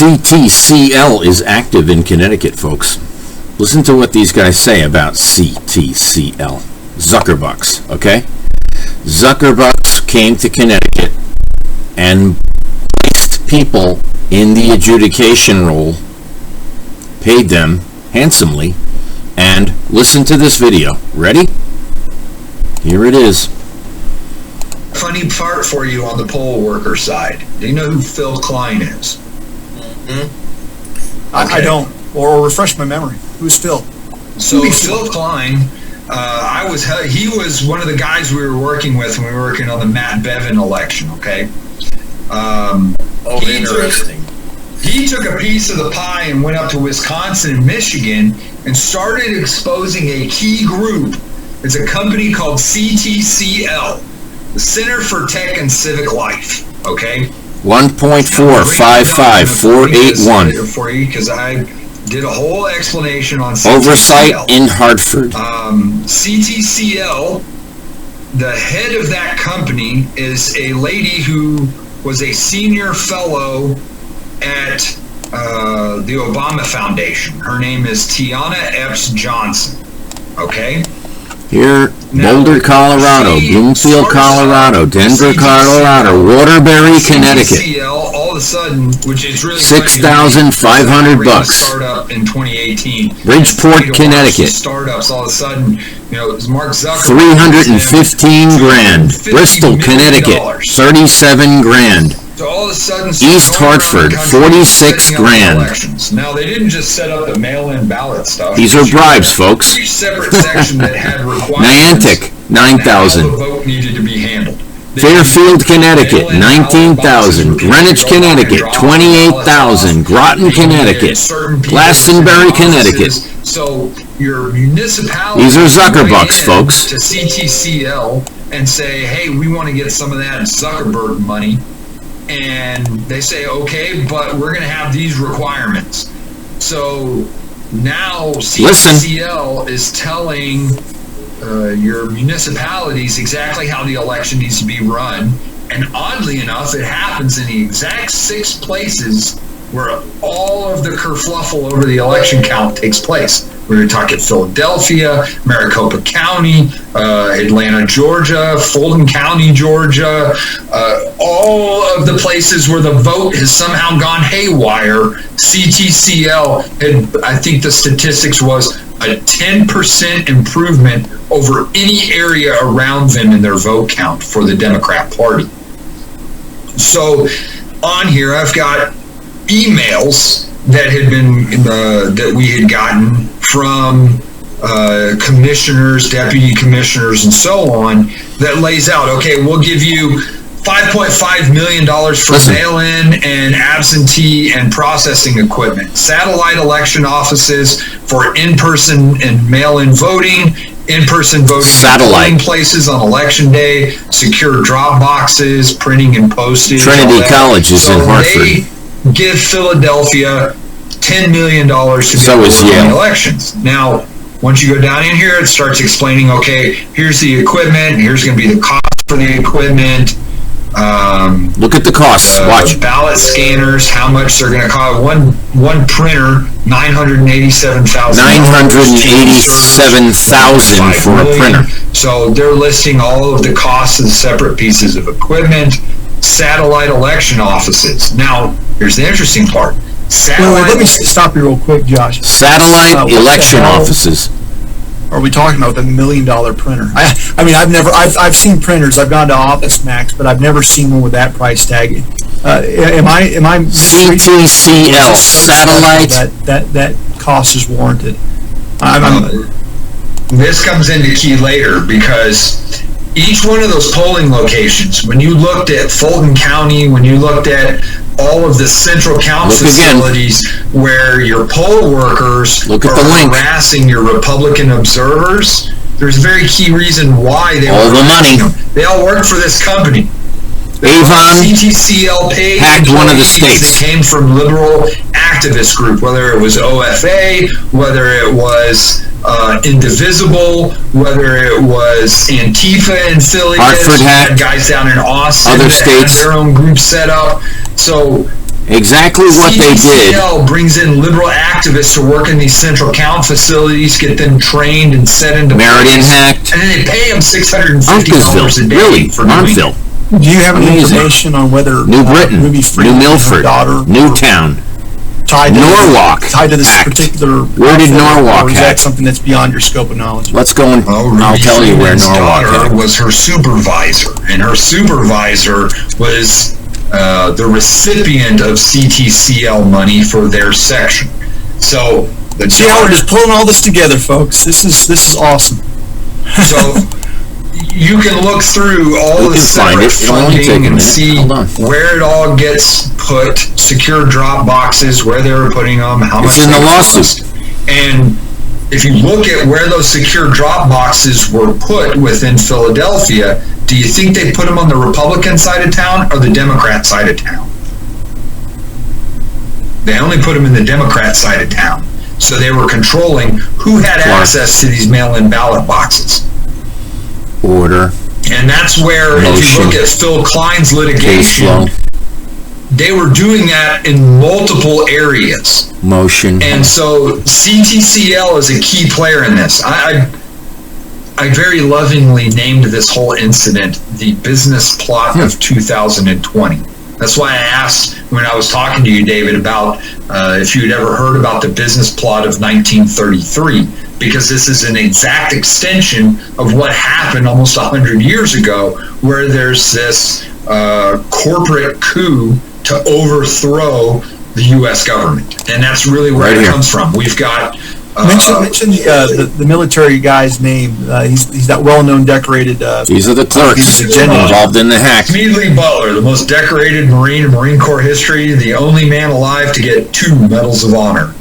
CTCL is active in Connecticut, folks. Listen to what these guys say about CTCL. Zuckerbucks, okay? Zuckerbucks came to Connecticut and placed people in the adjudication role, paid them handsomely, and listen to this video. Ready? Here it is. Funny part for you on the poll worker side. Do you know who Phil Klein is? Mm-hmm. Okay. I don't. Or refresh my memory. Who's Phil? So Phil Klein, he was one of the guys we were working with when we were working on the Matt Bevin election. Okay. Interesting. He took a piece of the pie and went up to Wisconsin and Michigan and started exposing a key group. It's a company called CTCL, the Center for Tech and Civic Life. Okay. 1.455481 for you because I did a whole explanation on CTCL. Oversight in Hartford. CTCL, the head of that company is a lady who was a senior fellow at the Obama Foundation. Her name is Tiana Epps Johnson. Okay? Here, Boulder, Colorado, Bloomfield, Colorado, Denver, Colorado, Waterbury, Connecticut. CTCL, all of a sudden, which is really $6,500. Startup in 2018. Bridgeport, Connecticut. Startups all of a sudden, Mark Zucker. 315 grand. Bristol, Connecticut, 37 grand. So all of a sudden, East Hartford, 46 grand. Now, they didn't just set up the mail-in ballot stuff. These are bribes, folks. Each separate section that had requirements. Niantic, 9,000. The vote needed to be handled. Fairfield, Connecticut, 19,000. Greenwich, Connecticut, 28,000. Groton, Connecticut. Glastonbury, Connecticut. So your municipality. These are Zuckerbucks, folks. To CTCL and say, hey, we want to get some of that Zuckerberg money. And they say, okay, but we're going to have these requirements. So now CTCL is telling your municipalities exactly how the election needs to be run. And oddly enough, it happens in the exact 6 places where all of the kerfluffle over the election count takes place. We're talking Philadelphia, Maricopa County, Atlanta, Georgia, Fulton County, Georgia, all of the places where the vote has somehow gone haywire. CTCL had, I think the statistics was a 10% improvement over any area around them in their vote count for the Democrat Party. So on here, I've got emails that had been that we had gotten from commissioners, deputy commissioners, and so on that lays out, okay, we'll give you $5.5 million for mail-in and absentee and processing equipment, satellite election offices for in-person and mail-in voting, in-person voting in polling places on election day, secure drop boxes, printing and postage. Trinity College is in Hartford. They give Philadelphia $10 million to be able to run elections. Now, once you go down in here, it starts explaining, okay, here's the equipment, here's going to be the cost for the equipment. Look at the costs. Watch. Ballot scanners, how much they're going to cost. One printer, $987,000. $987,000 for a printer. So they're listing all of the costs of the separate pieces of equipment. Satellite election offices. Now, here's the interesting part. Let me stop you real quick, Josh. Satellite election offices. Are we talking about the $1 million printer? I mean, I've seen printers. I've gone to Office Max, but I've never seen one with that price tag. Am I CTCL satellite that cost is warranted? This comes into key later because each one of those polling locations, when you looked at Fulton County, when you looked at all of the central count facilities where your poll workers are harassing your Republican observers, there's a very key reason why they all the money. They all work for this company. Avon CTCL paid hacked one of the states. That came from liberal activist group, whether it was OFA, whether it was Indivisible, whether it was Antifa in Philly, Hartford hacked, guys down in Austin other states had their own group set up. So Exactly what they did. CTCL brings in liberal activists to work in these central count facilities, get them trained and set into Meriden place, hacked. and then they pay them $650 Uncasville, a day really, for doing it. Montville, Do you have any Amazing. information on whether New Britain, Ruby New Freeman and her Milford, daughter Newtown, tied to Norwalk tied to this hacked. particular? Where did Norwalk or is hack? that something that's beyond your scope of knowledge? Let's go and I'll tell you where Freeman's Norwalk daughter hacked. was her supervisor, and her supervisor was the recipient of CTCL money for their section. So the See how we're just pulling all this together, folks. This is awesome. So you can look through all We the can find separate it. It'll only take a funding and minute. see Hold on. where it all gets put, secure drop boxes, where they were putting them, how much It's in the they lawsuit. cost. And if you look at where those secure drop boxes were put within Philadelphia, do you think they put them on the Republican side of town or the Democrat side of town? They only put them in the Democrat side of town. So they were controlling who had access to these mail-in ballot boxes. Order, And that's where, if you look Motion. at Phil Klein's case litigation, flow, they were doing that in multiple areas. motion. And so CTCL is a key player in this. I very lovingly named this whole incident the business plot of 2020. That's why I asked when I was talking to you, David, about if you'd ever heard about the business plot of 1933, because this is an exact extension of what happened almost 100 years ago, where there's this corporate coup to overthrow the U.S. government. And that's really where Right it here. comes from. We've got... Mention the military guy's name. He's that well-known, decorated. These are the clerks involved in the hack. Smedley Butler, the most decorated Marine in Marine Corps history, the only man alive to get 2 Medals of Honor.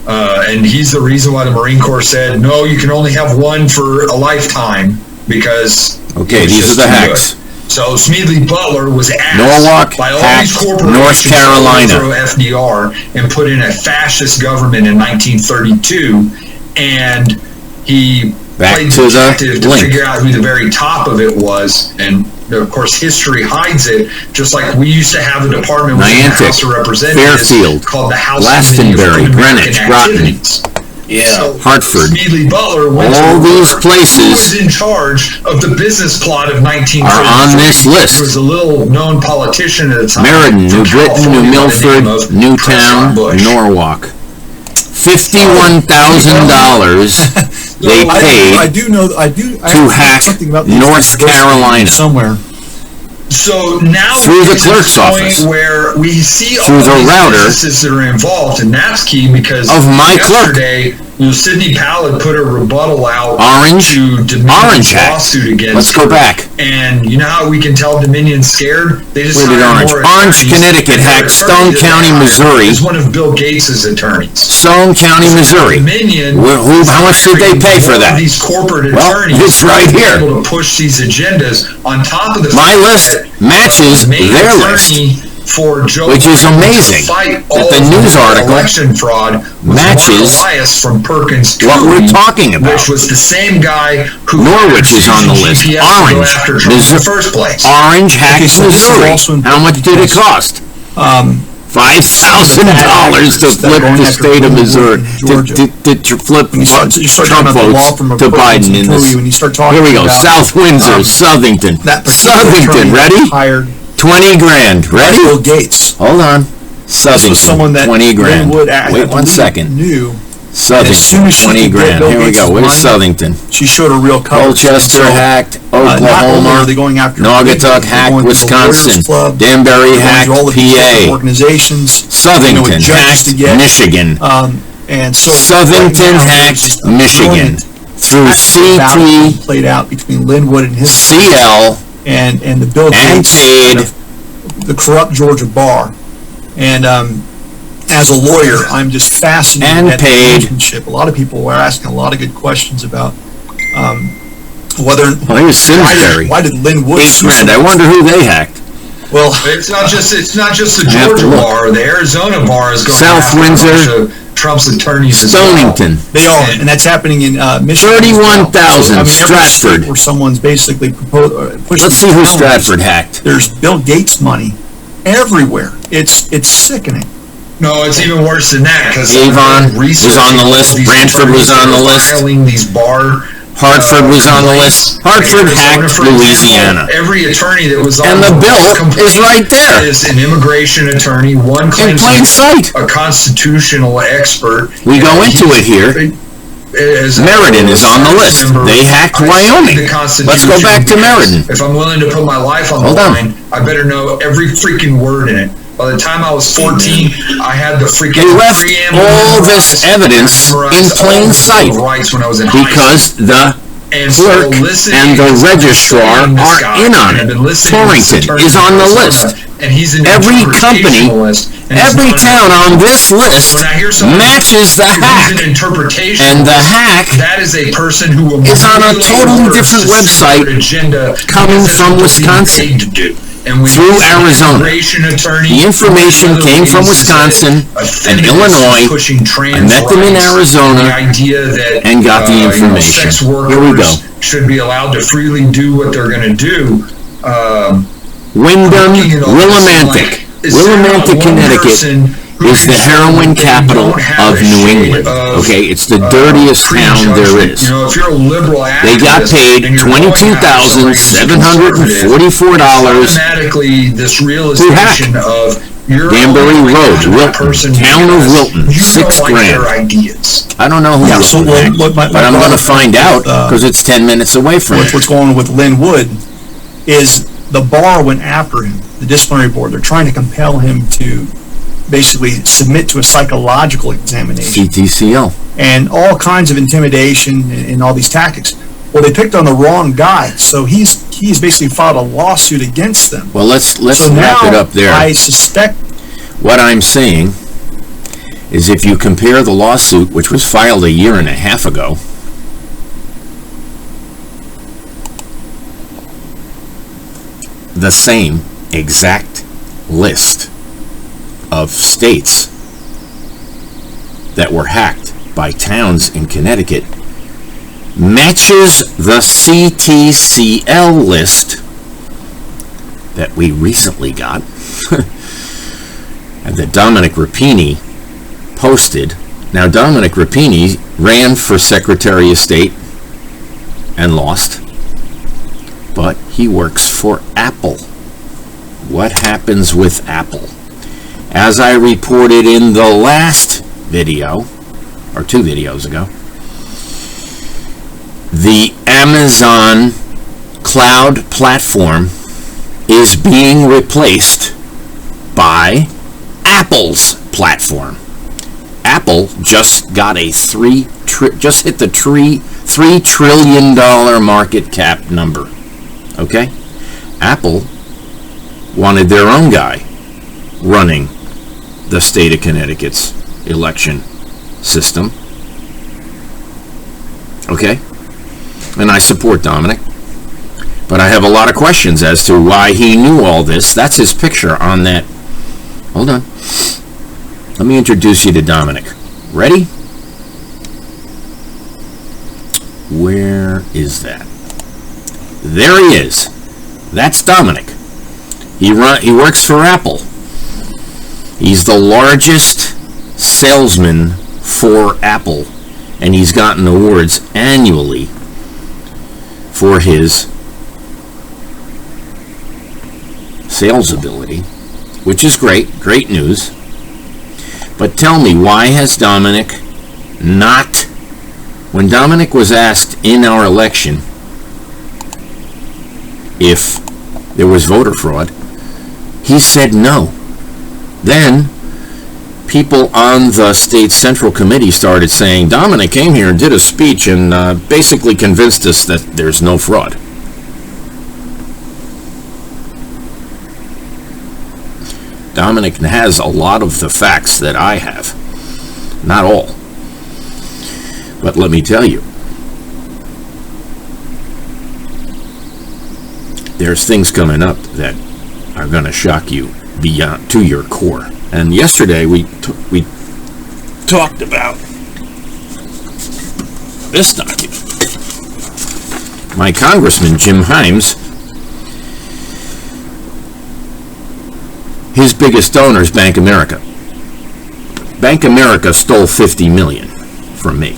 And he's the reason why the Marine Corps said, no, you can only have one for a lifetime, because... Okay, it was these just are the too hacks. good. So Smedley Butler was asked Norwalk by all hacked these corporations North Carolina. to overthrow FDR and put in a fascist government in 1932, and he Back played to the detective to link. figure out who the very top of it was, and of course history hides it, just like we used to have a department within the Niantic, House of Representatives Fairfield, called the House Glastonbury, Committee of Greenwich, Un-American Groton. Activities. So Hartford. Smedley Butler went All to these who places was in charge of the business plot of 1933. are on this list. There was a little known politician at the time. Meriden, from New Britain, New California by the Milford, name of Newtown, Prescott Bush. Norwalk. $51,000 they I paid. do know. I to hack something about these North things Carolina. somewhere. So now Through the it's to clerk's point office. where we see Through all the these router businesses that are involved, and that's key because of my clerk. yesterday, Sidney Powell had put a rebuttal out Orange? to Dominion's Orange hack. lawsuit against Let's go her. back. And you know how we can tell Dominion's scared? They just Where did hired Orange? more Orange, attorneys. Connecticut And their hacked Stone attorney that County, they hired Missouri. is one of Bill Gates's attorneys. Stone County, Missouri. Dominion. How much did they pay for that? These corporate Well, attorneys it's right are here. able to push these agendas on top of the My fact list that matches the main their attorney for Joe which is Biden to amazing fight that all the of news article election fraud was matches Mark Elias from Perkins what we're Coie, talking about. which was the same guy who Norwich is on the used list. GPS to go Orange, after Trump in the first place. Orange hacked Okay, so this is Missouri. also How much did it cost? $5,000 to flip the state of Missouri, to flip When you start Trump talking about the law votes firm of to Perkins Biden in this. When you start talking Here we go, about South Windsor, Southington. that particular Southington, attorney ready? hired 20 grand, ready? Bill Gates. Hold on. This was someone Southington, that 20 grand. Linwood Wait 1 second. knew. And as soon Southington, as she 20 could get grand. Bill Here we Gates' go. Where's money, Southington? She showed a real cover. Colchester hacked, Not only are Oklahoma, they going after Naugatuck they're hacked, going to the Wisconsin, Lawyers Club, Danbury they're going hacked, to all of these different PA, organizations, Southington judges hacked, to get. Michigan, And so Southington right now, hacked, there's a Michigan, brilliant through battle being CT, played out between Linwood and his CL, and the Bill and Gates paid. the corrupt Georgia bar. And as a lawyer, I'm just fascinated And at paid. the relationship. A lot of people were asking a lot of good questions about whether Well, he was Simsbury. why did Linwood 8 grand. I wonder who they hacked. Well, It's not just the have to Georgia look. bar. The Arizona bar is going South after a bunch Windsor, of Trump's attorneys as well. Stonington, they are, and that's happening in Michigan. as well. 31,000, every Stratford. state where someone's basically pushing. Let's see who the boundaries. Stratford hacked. There's Bill Gates money everywhere. It's sickening. No, it's even worse than that, because Avon was on the list. Brantford was on the list. Filing these Hartford was on the list. Hartford hacked Louisiana. Every attorney that was on And the bill is right there. is an immigration attorney. One In claims plain sight. a constitutional expert. We go into it here. Meriden is on the list. They hacked Wyoming. Let's go back to Meriden. If I'm willing to put my life on the line, I better know every freaking word in it. By the time I was 14, I had the freaking They left preamble all this evidence in plain sight because the clerk and the registrar are in on it. Torrington is on the list. And he's an Every company, every town on this list matches the hack. And the hack that is a person who will is on a totally different website coming from Wisconsin. Through Arizona. The information came from Wisconsin and Illinois. I met them in Arizona and got the information. Sex Here we go. should be allowed to freely do what they're going to do. Wyndham, Willimantic. Willimantic, Connecticut is the heroin capital of New England. Okay, it's the dirtiest town there is. You know, if you're a liberal They got paid $22,744 automatically this realization of you're Danbury Road, Wilton, town of Wilton, $6,000. I don't know who Yeah, so hacked, my but I'm going to find out with, because it's 10 minutes away from what's going on with Lynn Wood is the bar went after him, the disciplinary board. They're trying to compel him to basically submit to a psychological examination. CTCL. And all kinds of intimidation and all these tactics. Well, they picked on the wrong guy, so he's basically filed a lawsuit against them. Well, let's So wrap now it up there. I suspect What I'm saying is if you compare the lawsuit, which was filed a year and a half ago, the same exact list of states that were hacked by towns in Connecticut matches the CTCL list that we recently got and that Dominic Rapini posted. Now, Dominic Rapini ran for Secretary of State and lost, but he works for Apple. What happens with Apple? As I reported in the last video, or 2 videos ago, the Amazon cloud platform is being replaced by Apple's platform. Apple just got a just hit the $3 trillion market cap number. Okay? Apple wanted their own guy running the state of Connecticut's election system. Okay? And I support Dominic. But I have a lot of questions as to why he knew all this. That's his picture on that. Hold on. Let me introduce you to Dominic. Ready? Where is that? There he is. That's Dominic. He works for Apple. He's the largest salesman for Apple, and he's gotten awards annually for his sales ability, which is great news. But tell me, why has Dominic not, when Dominic was asked in our election if there was voter fraud, he said no. Then people on the state central committee started saying Dominic came here and did a speech and basically convinced us that there's no fraud. Dominic has a lot of the facts that I have. Not all. But let me tell you, there's things coming up that are going to shock you beyond to your core. And yesterday we talked about this document. My congressman, Jim Himes, his biggest donor is Bank America. Bank America stole $50 million from me.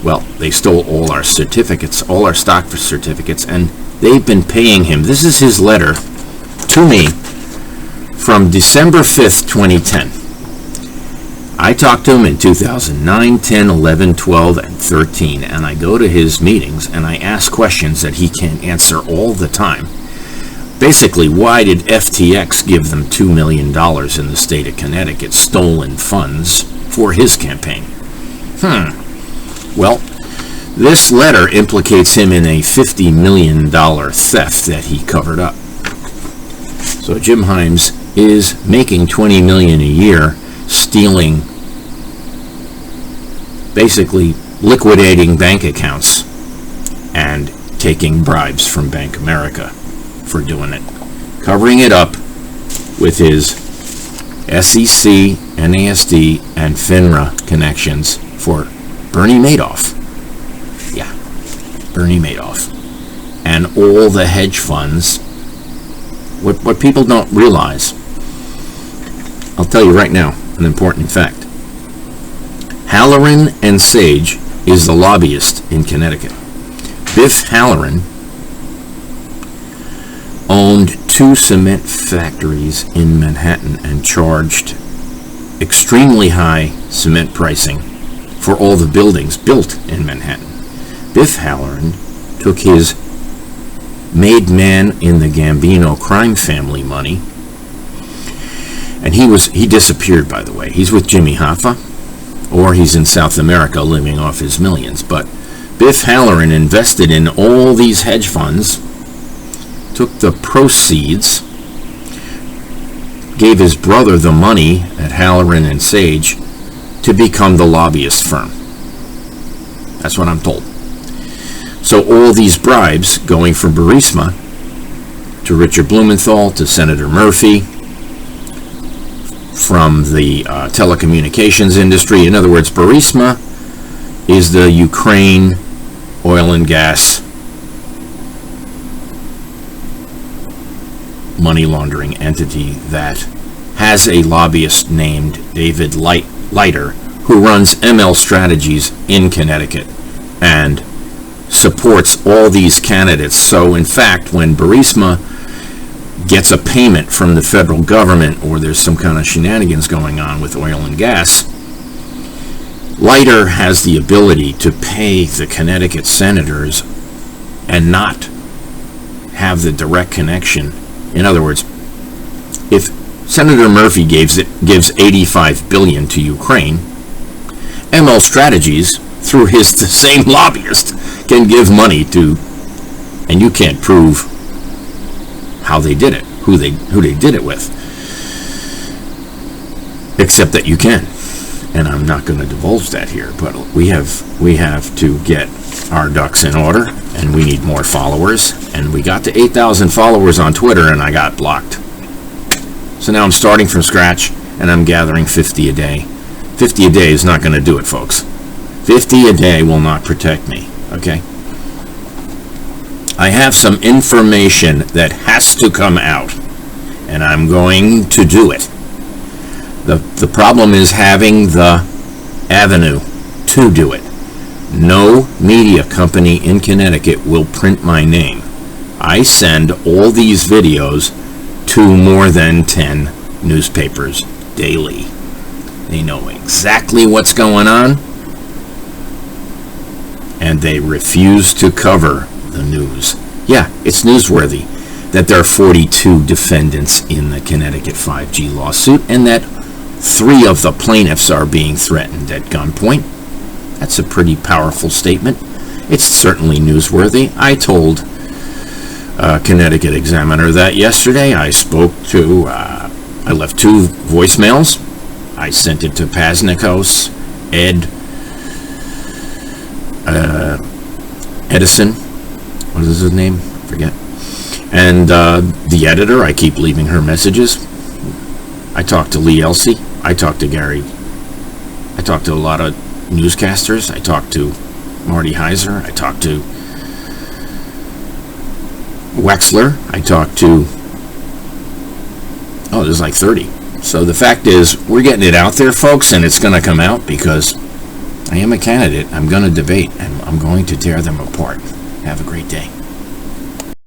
Well, they stole all our certificates, all our stock certificates, and they've been paying him. This is his letter to me from December 5th, 2010. I talked to him in 2009, 10, 11, 12, and 13, and I go to his meetings and I ask questions that he can't answer all the time. Basically, why did FTX give them $2 million in the state of Connecticut, stolen funds for his campaign? Well, this letter implicates him in a $50 million theft that he covered up. So Jim Himes is making $20 million a year, stealing, basically liquidating bank accounts and taking bribes from Bank America for doing it, covering it up with his SEC, NASD, and FINRA connections for Bernie Madoff. Yeah, Bernie Madoff. And all the hedge funds. What people don't realize, I'll tell you right now, an important fact. Halloran and Sage is the lobbyist in Connecticut. Biff Halloran owned 2 cement factories in Manhattan and charged extremely high cement pricing for all the buildings built in Manhattan. Biff Halloran took his made man in the Gambino crime family money, and he disappeared, by the way. He's with Jimmy Hoffa, or he's in South America living off his millions. But Biff Halloran invested in all these hedge funds, took the proceeds, gave his brother the money at Halloran and Sage to become the lobbyist firm. That's what I'm told. So all these bribes going from Burisma to Richard Blumenthal to Senator Murphy, from the telecommunications industry. In other words, Burisma is the Ukraine oil and gas money laundering entity that has a lobbyist named David Leiter, who runs ML Strategies in Connecticut and supports all these candidates. So in fact, when Burisma gets a payment from the federal government, or there's some kind of shenanigans going on with oil and gas, Leiter has the ability to pay the Connecticut senators and not have the direct connection. In other words, if Senator Murphy gives $85 billion to Ukraine, ML Strategies, through the same lobbyist, can give money to, and you can't prove how they did it, who they did it with, except that you can. And I'm not going to divulge that here, but we have to get our ducks in order, and we need more followers. And we got to 8,000 followers on Twitter, and I got blocked. So now I'm starting from scratch, and I'm gathering 50 a day. 50 a day is not going to do it, folks. 50 a day will not protect me, okay? I have some information that has to come out, and I'm going to do it. The problem is having the avenue to do it. No media company in Connecticut will print my name. I send all these videos to more than 10 newspapers daily. They know exactly what's going on, and they refuse to cover the news. Yeah, it's newsworthy that there are 42 defendants in the Connecticut 5G lawsuit, and that 3 of the plaintiffs are being threatened at gunpoint. That's a pretty powerful statement. It's certainly newsworthy. I told Connecticut Examiner that yesterday. I I left 2 voicemails. I sent it to Paznikos, Edison. What is his name? I forget. And the editor, I keep leaving her messages. I talked to Lee Elsey. I talked to Gary. I talked to a lot of newscasters. I talked to Marty Heiser. I talked to Wexler. I talked to Oh, there's like 30. So the fact is, we're getting it out there, folks, and it's going to come out because I am a candidate. I'm going to debate, and I'm going to tear them apart. Have a great day.